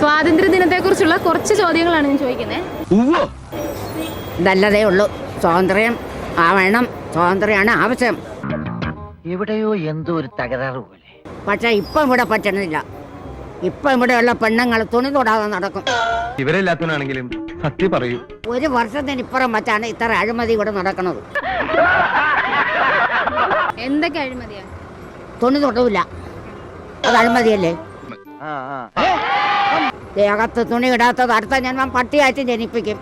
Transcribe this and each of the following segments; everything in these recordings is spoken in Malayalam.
സ്വാതന്ത്ര്യ ദിനത്തെ കുറിച്ചുള്ള കുറച്ച് ചോദ്യങ്ങളാണ് ഞാൻ ചോദിക്കുന്നത്. നല്ലതേ ഉള്ളൂ. സ്വാതന്ത്ര്യം ആവണം, സ്വാതന്ത്ര്യമാണ് ആവശ്യം. എവിടെയോ എന്തോ ഒരു തകരാറ് പോലെ. പക്ഷെ ഇപ്പം ഇവിടെ പറ്റണില്ല. ഇപ്പം ഇവിടെയുള്ള പെണ്ണുങ്ങൾ തുണി തൊടാതെ നടക്കും. ഇവരെല്ലാത്തവനാണെങ്കിലും സത്യം പറയൂ. ഒരു വർഷത്തിനിപ്പുറം വച്ചാണ് ഇത്ര അഴിമതി ഇവിടെ നടക്കുന്നത്. എന്തൊക്കെ അഴിമതിയാ? തുണി തൊടൂല, അത് അഴിമതിയല്ലേ? ദേഹത്ത് തുണി ഇടാത്തത് അടുത്ത ജന്മം പട്ടിയായിട്ട് ജനിപ്പിക്കും.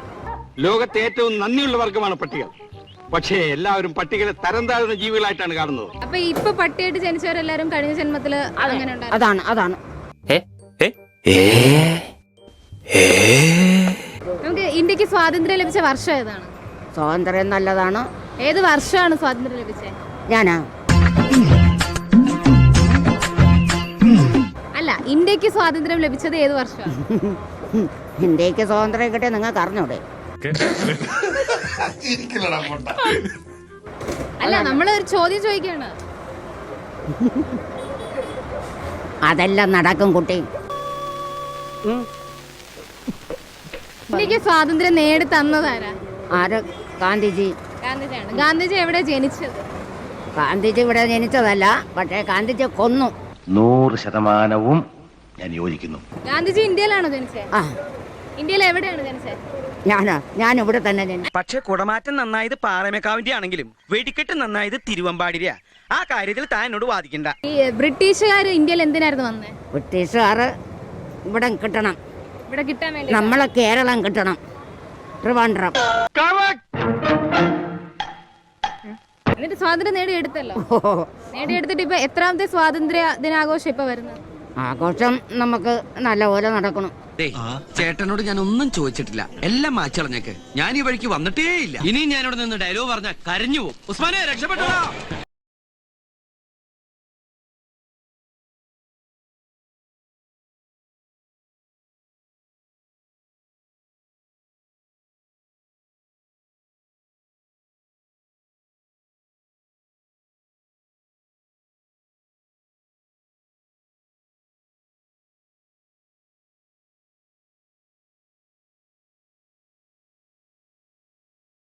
ലോകത്തെ ഏറ്റവും നന്ദിയുള്ള വർഗമാണ് പട്ടികൾ. പക്ഷേ എല്ലാവരും പട്ടികളെ തരം താഴ്ന്ന ജീവികളായിട്ടാണ് കാണുന്നത്. അപ്പൊ ഇപ്പൊ പട്ടിയായിട്ട് ജനിച്ചവരെല്ലാരും കഴിഞ്ഞ ജന്മത്തില് അങ്ങനെ ഉണ്ടായിരുന്നു. അതാണ് നമുക്ക് ഇന്ത്യക്ക് സ്വാതന്ത്ര്യം ലഭിച്ച വർഷം ഏതാണ്? സ്വാതന്ത്ര്യം നല്ലതാണ്. ഏത് വർഷമാണ് സ്വാതന്ത്ര്യം ലഭിച്ചത്? ഞാനാ അല്ല, ഇന്ത്യക്ക് സ്വാതന്ത്ര്യം ലഭിച്ചത് ഏത് വർഷമാണ്? ഇന്ത്യക്ക് സ്വാതന്ത്ര്യം കിട്ടിയ നിങ്ങൾക്ക് അറിഞ്ഞൂടെ? അല്ല, നമ്മളൊരു ചോദ്യം ചോദിക്കാണ്. അതെല്ലാം നടക്കും കുട്ടി. ഇന്ത്യക്ക് സ്വാതന്ത്ര്യം നേടി തന്നതാരാ? ആര്? ഗാന്ധിജി. ഗാന്ധിജിയാണ്. ഗാന്ധിജി എവിടെ ജനിച്ചത്? ഗാന്ധിജി ഇവിടെ ജനിച്ചതല്ല, പക്ഷേ ഗാന്ധിജി കൊന്നു. 100% ഞാൻ യോജിക്കുന്നു. ഗാന്ധിജി ഇന്ത്യയിലാണോ ജനിച്ചത്? ആ, ഇന്ത്യയിൽ എവിടെയാണ് ജനിച്ചത്? ഞാൻ ഇവിടെ തന്നെ ജനിച്ചു. പക്ഷെ കുടമാറ്റം നന്നായത് പാറമേക്കാവിന്റെ ആണെങ്കിലും വെടിക്കെട്ട് നന്നായത് തിരുവമ്പാടിരിയാ. ആ കാര്യത്തിൽ താൻ എന്നോട് വാദിക്കണ്ട. ഈ ബ്രിട്ടീഷുകാർ ഇന്ത്യയിൽ എന്തിനായിരുന്നു വന്നത്? ബ്രിട്ടീഷുകാർ ഇവിടെ കിട്ടണം, ഇവിടെ കിട്ടാൻ വേണ്ടി. നമ്മളെ കേരളം കിട്ടണം, ട്രിവാൻഡ്രം. എന്നിട്ട് സ്വാതന്ത്ര്യം നേടിയെടുത്തല്ലോ. നേടിയെടുത്തിട്ട് ഇപ്പൊ എത്രാമത്തെ സ്വാതന്ത്ര്യ ദിനാഘോഷം ഇപ്പൊ വരുന്നത്? ആഘോഷം നമുക്ക് നല്ലപോലെ നടക്കണം. ചേട്ടനോട് ഞാൻ ഒന്നും ചോദിച്ചിട്ടില്ല, എല്ലാം മാച്ചളഞ്ഞേക്ക്. ഞാൻ ഈ വഴിക്ക് വന്നിട്ടേ ഇല്ല. ഇനിയും ഞാനിവിടെ നിന്ന് ഡയലോഗ് പറഞ്ഞാൽ കരഞ്ഞു പോകും. ഉസ്മാനെ രക്ഷപ്പെട്ടോ.